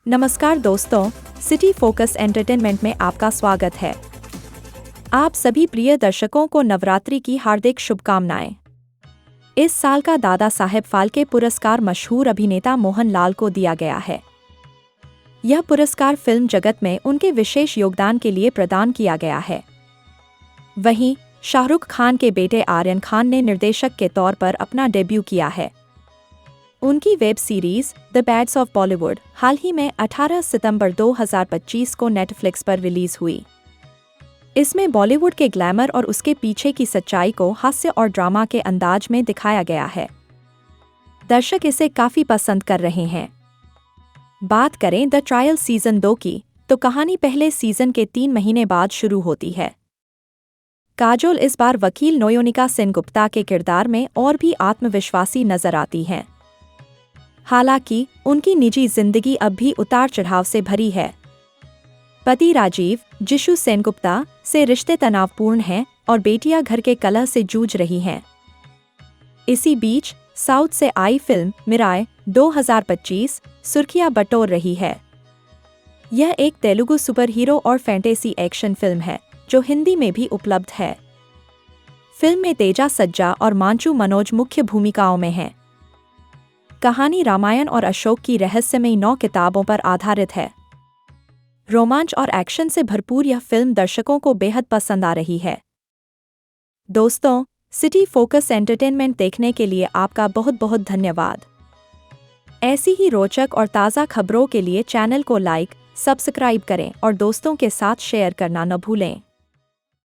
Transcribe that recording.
नमस्कार दोस्तों, city focus entertainment में आपका स्वागत है। आप सभी प्रिय दर्शकों को नवरात्रि की हार्दिक शुभकामनाएं। इस साल का दादा साहेब फाल्के पुरस्कार मशहूर अभिनेता मोहन लाल को दिया गया है। यह पुरस्कार फिल्म जगत में उनके विशेष योगदान के लिए प्रदान किया गया है। वहीं शाहरुख खान के बेटे आर्यन खान ने निर्देशक के तौर पर अपना डेब्यू किया है। उनकी web series the bads of Bollywood हाल ही में 18 सितंबर 2025 को नेटफ्लिक्स पर रिलीज हुई। इसमें बॉलीवुड के ग्लैमर और उसके पीछे की सच्चाई को हास्य और ड्रामा के अंदाज में दिखाया गया है। दर्शक इसे काफी पसंद कर रहे हैं। बात करें द ट्रायल सीजन 2 की, तो कहानी पहले सीजन के 3 महीने बाद शुरू होती है। काजोल इस बार वकील नोयोनिका सेनगुप्ता के किरदार में और भी आत्मविश्वासी नजर आती हैं। हालांकि उनकी निजी जिंदगी अब भी उतार चढ़ाव से भरी है। पति राजीव जिशु सेनगुप्ता से रिश्ते तनावपूर्ण हैं और बेटियां घर के कलह से जूझ रही हैं। इसी बीच साउथ से आई फिल्म मिराय 2025 सुर्खियां बटोर रही है। यह एक तेलुगु सुपर हीरो और फैंटेसी एक्शन फिल्म है जो हिंदी में भी उपलब्ध है। फिल्म में तेजा सज्जा और मांचू मनोज मुख्य भूमिकाओं में हैं। कहानी रामायण और अशोक की रहस्यमयी 9 किताबों पर आधारित है। रोमांच और एक्शन से भरपूर यह फिल्म दर्शकों को बेहद पसंद आ रही है। दोस्तों, सिटी फोकस एंटरटेनमेंट देखने के लिए आपका बहुत बहुत धन्यवाद। ऐसी ही रोचक और ताज़ा खबरों के लिए चैनल को लाइक, सब्सक्राइब करें और दोस्तों के साथ शेयर करना न भूलें।